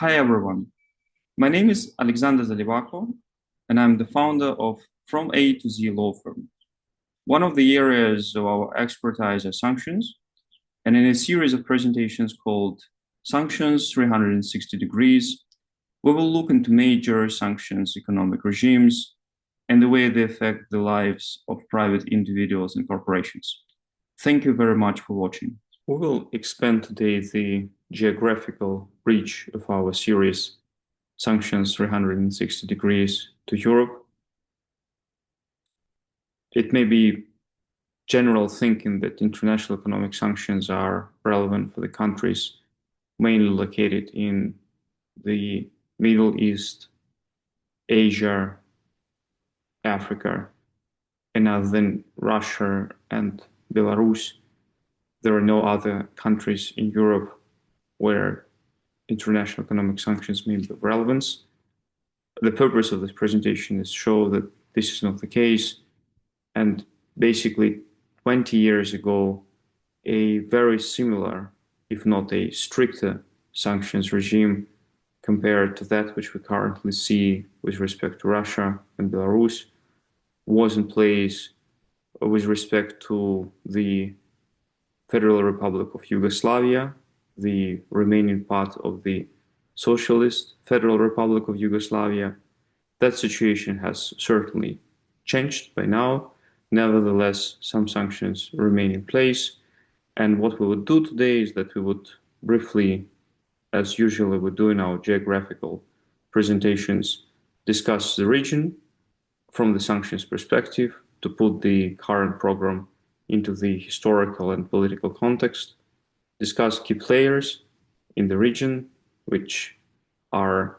Hi everyone, my name is Alexander Zalivako, and I'm the founder of From A to Z law firm. One of the areas of our expertise are sanctions, and in a series of presentations called Sanctions 360 Degrees, we will look into major sanctions economic regimes and the way they affect the lives of private individuals and corporations. Thank you very much for watching. We will expand today the geographical reach of our series Sanctions 360 Degrees to Europe. It may be general thinking that international economic sanctions are relevant for the countries mainly located in the Middle East, Asia, Africa, and other than Russia and Belarus, there are no other countries in Europe where international economic sanctions may be of relevance. The purpose of this presentation is to show that this is not the case, and basically 20 years ago, a very similar, if not a stricter, sanctions regime compared to that which we currently see with respect to Russia and Belarus was in place with respect to the Federal Republic of Yugoslavia, the remaining part of the Socialist Federal Republic of Yugoslavia. That situation has certainly changed by now. Nevertheless, some sanctions remain in place. And what we would do today is that we would briefly, as usually we do in our geographical presentations, discuss the region from the sanctions perspective to put the current program into the historical and political context, discuss key players in the region which are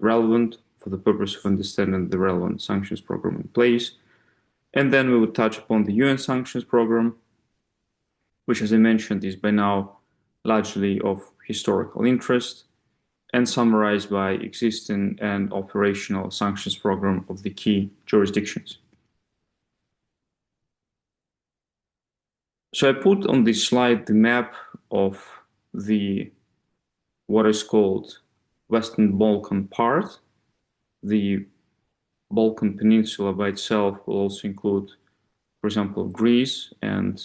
relevant for the purpose of understanding the relevant sanctions program in place. And then we would touch upon the UN sanctions program, which, as I mentioned, is by now largely of historical interest and summarized by existing and operational sanctions program of the key jurisdictions. So I put on this slide the map of the what is called Western Balkan part. The Balkan Peninsula by itself will also include, for example, Greece and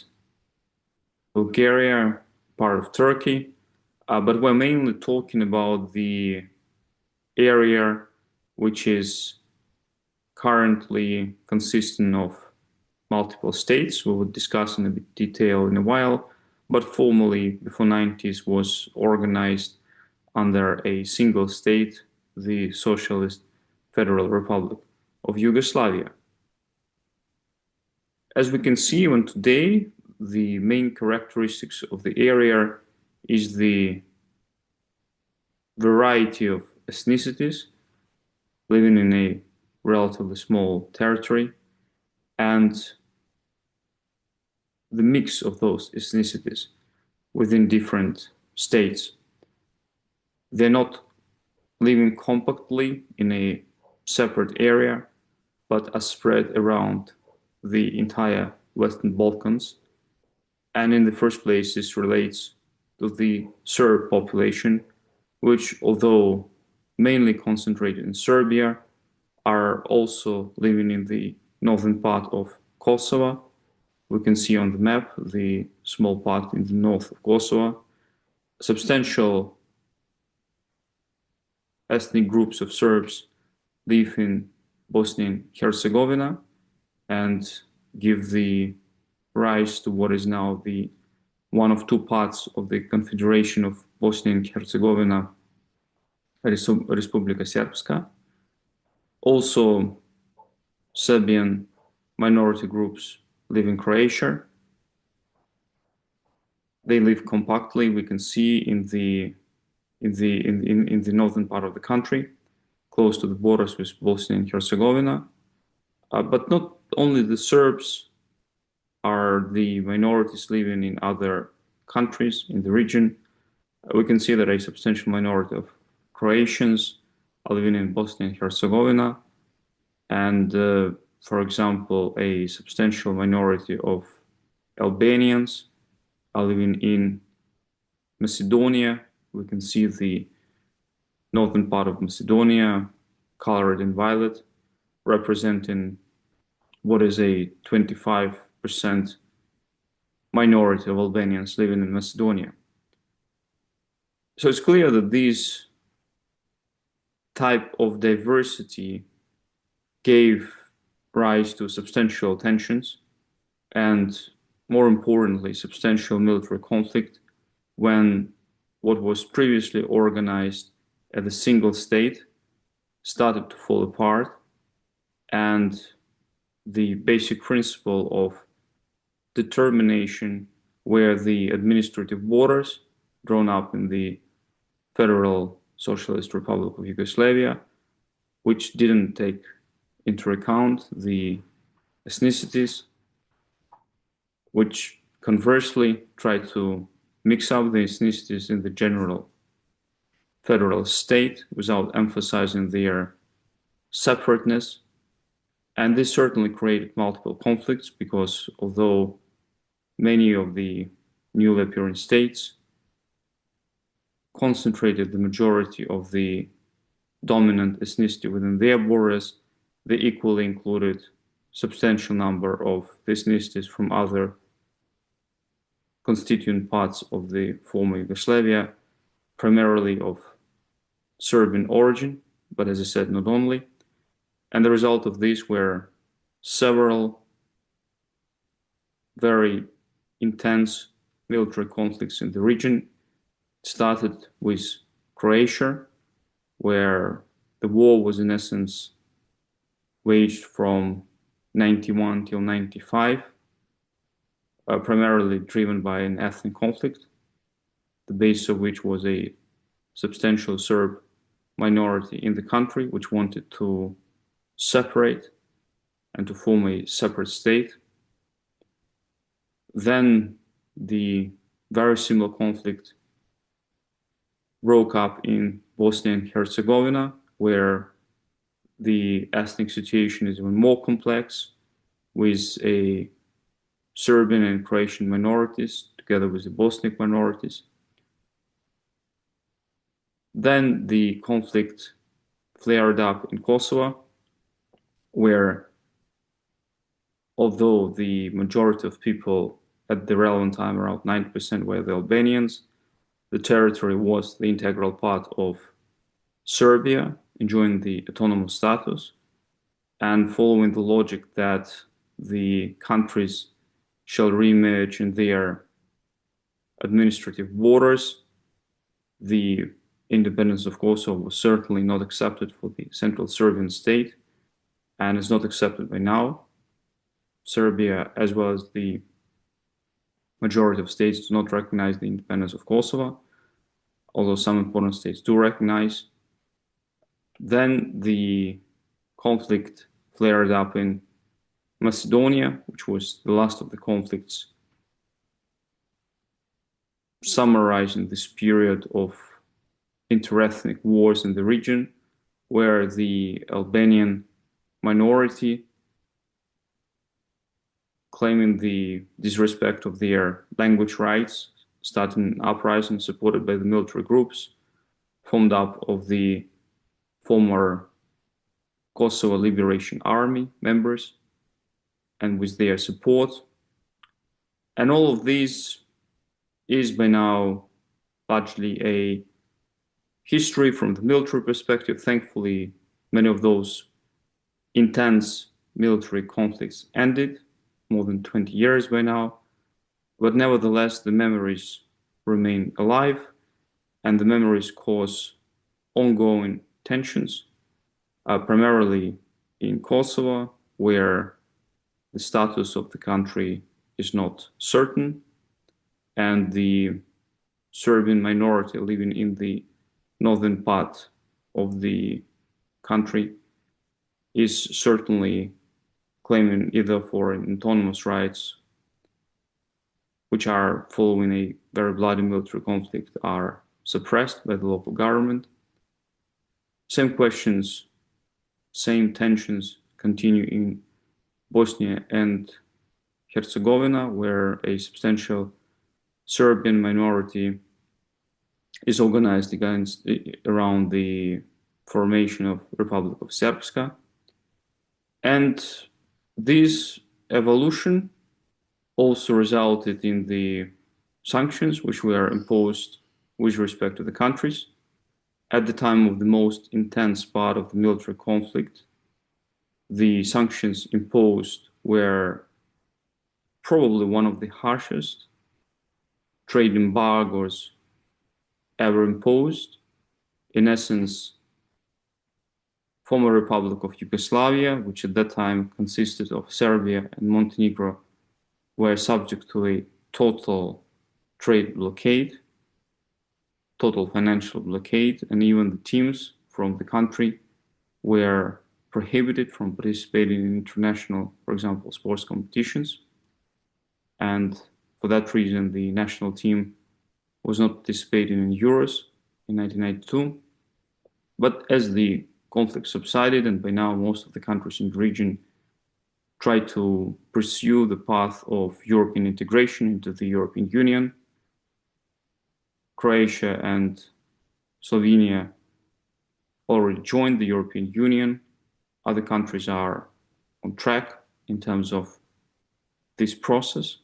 Bulgaria, part of Turkey, but we're mainly talking about the area which is currently consisting of multiple states. We will discuss in a bit detail in a while, but formally before 90s was organized under a single state, the Socialist Federal Republic of Yugoslavia. As we can see even today, the main characteristics of the area is the variety of ethnicities living in a relatively small territory and the mix of those ethnicities within different states. They're not living compactly in a separate area, but are spread around the entire Western Balkans. And in the first place, this relates to the Serb population, which, although mainly concentrated in Serbia, are also living in the northern part of Kosovo. We can see on the map the small part in the north of Kosovo. Substantial ethnic groups of Serbs live in Bosnia and Herzegovina and give the rise to what is now the one of two parts of the Confederation of Bosnia and Herzegovina, Republika Srpska. Also, Serbian minority groups live in Croatia. They live compactly. We can see in the northern part of the country, close to the borders with Bosnia and Herzegovina. But not only the Serbs are the minorities living in other countries in the region. We can see that a substantial minority of Croatians are living in Bosnia and Herzegovina, and for example, a substantial minority of Albanians are living in Macedonia. We can see the northern part of Macedonia, colored in violet, representing what is a 25% minority of Albanians living in Macedonia. So it's clear that this type of diversity gave rise to substantial tensions and, more importantly, substantial military conflict when what was previously organized as a single state started to fall apart, and the basic principle of determination where the administrative borders drawn up in the Federal Socialist Republic of Yugoslavia, which didn't take into account the ethnicities, which conversely tried to mix up the ethnicities in the general federal state without emphasizing their separateness. And this certainly created multiple conflicts because although many of the newly appearing states concentrated the majority of the dominant ethnicity within their borders, they equally included substantial number of ethnicities from other constituent parts of the former Yugoslavia, primarily of Serbian origin, but as I said, not only. And the result of this were several very intense military conflicts in the region. It started with Croatia, where the war was in essence waged from 91 till 95, primarily driven by an ethnic conflict, the base of which was a substantial Serb minority in the country, which wanted to separate and to form a separate state. Then the very similar conflict broke up in Bosnia and Herzegovina, where the ethnic situation is even more complex, with a Serbian and Croatian minorities together with the Bosniak minorities. Then the conflict flared up in Kosovo, where although the majority of people at the relevant time, around 90%, were the Albanians, the territory was the integral part of Serbia, enjoying the autonomous status, and following the logic that the countries shall reemerge in their administrative borders, the independence of Kosovo was certainly not accepted for the Central Serbian state and is not accepted by now. Serbia, as well as the majority of states, do not recognize the independence of Kosovo, although some important states do recognize. Then the conflict flared up in Macedonia, which was the last of the conflicts summarizing this period of interethnic wars in the region, where the Albanian minority, claiming the disrespect of their language rights, started an uprising supported by the military groups formed up of the former Kosovo Liberation Army members and with their support. And all of this is by now largely a history from the military perspective. Thankfully, many of those intense military conflicts ended more than 20 years by now. But nevertheless, the memories remain alive, and the memories cause ongoing tensions, primarily in Kosovo, where the status of the country is not certain, and the Serbian minority living in the northern part of the country is certainly claiming either for autonomous rights, which are following a very bloody military conflict, are suppressed by the local government. Same questions, same tensions continue in Bosnia and Herzegovina, where a substantial Serbian minority is organized around the formation of Republic of Srpska. And this evolution also resulted in the sanctions which were imposed with respect to the countries. At the time of the most intense part of the military conflict, the sanctions imposed were probably one of the harshest trade embargoes ever imposed. In essence, former Republic of Yugoslavia, which at that time consisted of Serbia and Montenegro, were subject to a total trade blockade, total financial blockade, and even the teams from the country were prohibited from participating in international, for example, sports competitions. And for that reason, the national team was not participating in Euros in 1992. But as the conflict subsided, and by now most of the countries in the region tried to pursue the path of European integration into the European Union, Croatia and Slovenia already joined the European Union. Other countries are on track in terms of this process.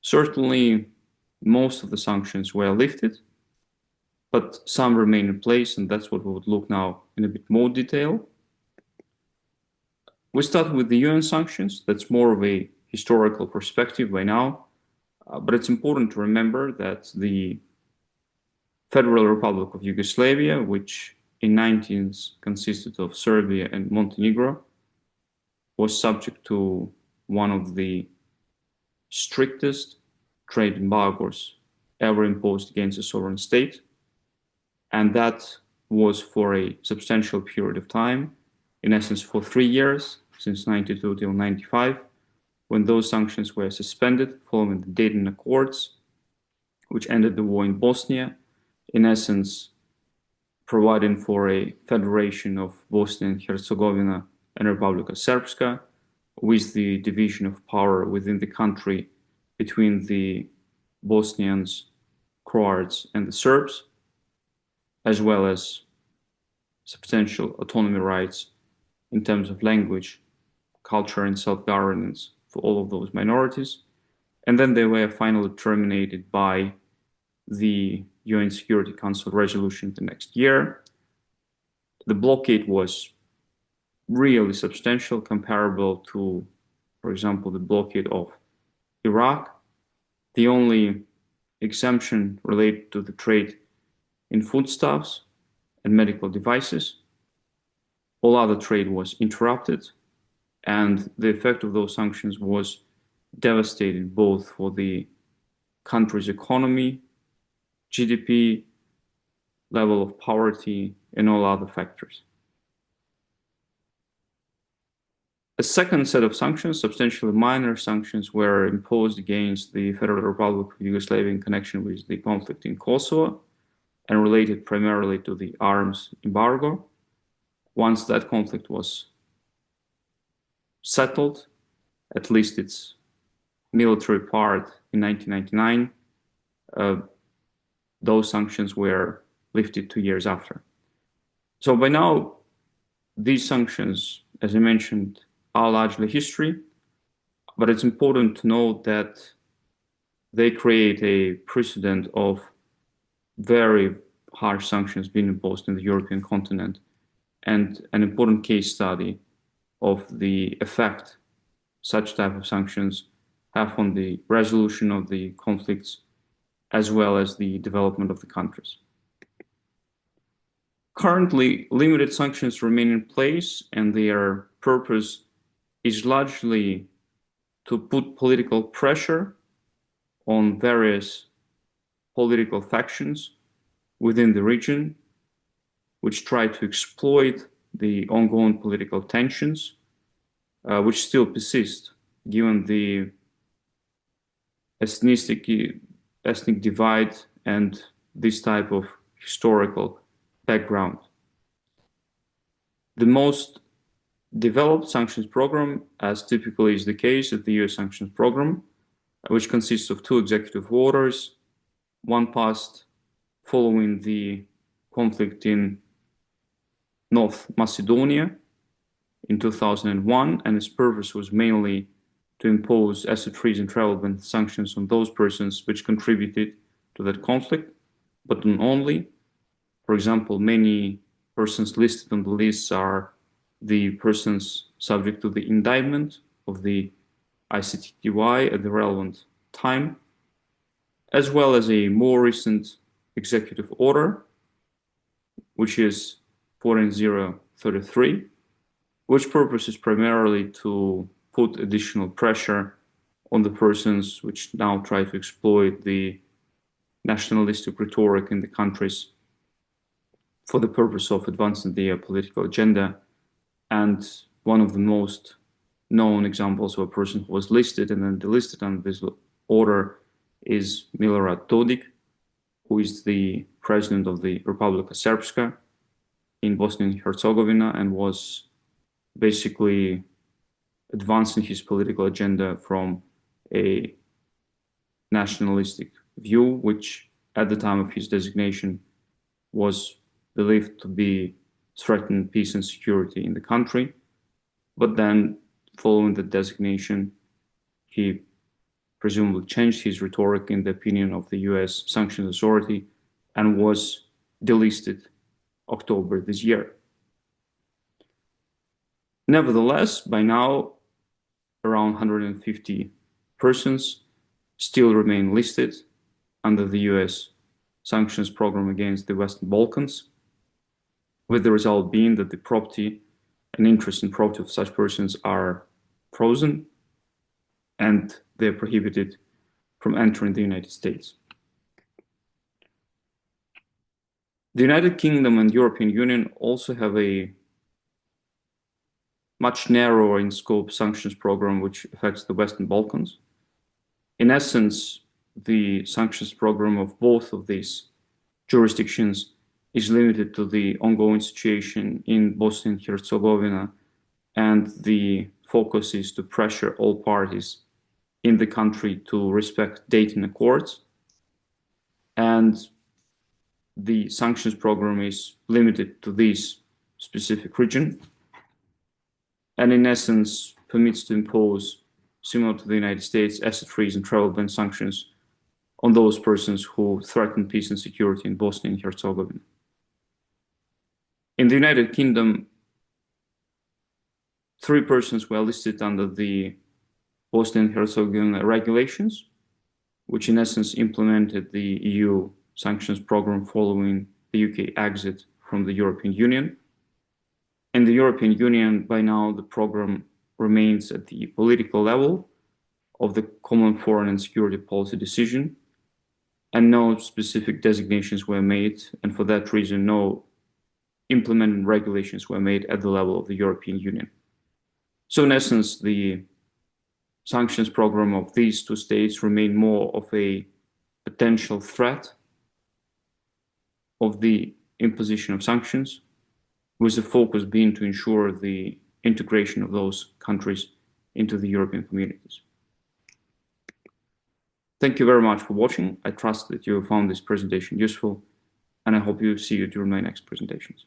Certainly, most of the sanctions were lifted, but some remain in place, and that's what we would look now in a bit more detail. We start with the UN sanctions. That's more of a historical perspective by now, but it's important to remember that the Federal Republic of Yugoslavia, which in 1990s consisted of Serbia and Montenegro, was subject to one of the strictest trade embargoes ever imposed against a sovereign state. And that was for a substantial period of time, in essence for 3 years, since 92 till 95, when those sanctions were suspended following the Dayton Accords, which ended the war in Bosnia, in essence providing for a federation of Bosnia and Herzegovina and Republika Srpska, with the division of power within the country between the Bosnians, Croats, and the Serbs, as well as substantial autonomy rights in terms of language, culture, and self-governance for all of those minorities. And then they were finally terminated by the UN Security Council resolution the next year. The blockade was really substantial, comparable to, for example, the blockade of Iraq. The only exemption related to the trade in foodstuffs and medical devices. All other trade was interrupted, and the effect of those sanctions was devastating both for the country's economy, GDP, level of poverty, and all other factors. A second set of sanctions, substantially minor sanctions, were imposed against the Federal Republic of Yugoslavia in connection with the conflict in Kosovo and related primarily to the arms embargo. Once that conflict was settled, at least its military part in 1999, those sanctions were lifted 2 years after. So by now, these sanctions, as I mentioned, are largely history, but it's important to note that they create a precedent of very harsh sanctions being imposed in the European continent, and an important case study of the effect such type of sanctions have on the resolution of the conflicts as well as the development of the countries. Currently, limited sanctions remain in place, and their purpose is largely to put political pressure on various political factions within the region, which try to exploit the ongoing political tensions, which still persist given the ethnic divide and this type of historical background. The most developed sanctions program, as typically is the case at the US sanctions program, which consists of 2 executive orders, one passed following the conflict in North Macedonia in 2001, and its purpose was mainly to impose asset freeze and travel ban sanctions on those persons which contributed to that conflict, but not only. For example, many persons listed on the lists are the persons subject to the indictment of the ICTY at the relevant time, as well as a more recent executive order, which is 14033, which purpose is primarily to put additional pressure on the persons which now try to exploit the nationalistic rhetoric in the countries for the purpose of advancing their political agenda. And one of the most known examples of a person who was listed and then delisted under this order is Milorad Dodik, who is the president of the Republika Srpska in Bosnia and Herzegovina, and was basically advancing his political agenda from a nationalistic view, which at the time of his designation was believed to be threaten peace and security in the country. But then, following the designation, he presumably changed his rhetoric in the opinion of the US Sanctions Authority and was delisted October this year. Nevertheless, by now, around 150 persons still remain listed under the US sanctions program against the Western Balkans, with the result being that the property and interest in property of such persons are frozen and they're prohibited from entering the United States. The United Kingdom and European Union also have a much narrower in scope sanctions program which affects the Western Balkans. In essence, the sanctions program of both of these jurisdictions is limited to the ongoing situation in Bosnia and Herzegovina, and the focus is to pressure all parties in the country to respect Dayton Accords. And the sanctions program is limited to this specific region, and in essence permits to impose, similar to the United States, asset freeze and travel ban sanctions on those persons who threaten peace and security in Bosnia and Herzegovina. In the United Kingdom, 3 persons were listed under the Bosnia and Herzegovina regulations, which in essence implemented the EU sanctions program following the UK exit from the European Union. In the European Union, by now, the program remains at the political level of the Common Foreign and Security Policy decision, and no specific designations were made, and for that reason, no implementing regulations were made at the level of the European Union. So in essence, the sanctions program of these 2 states remain more of a potential threat of the imposition of sanctions, with the focus being to ensure the integration of those countries into the European communities. Thank you very much for watching. I trust that you found this presentation useful, and I hope you see you during my next presentations.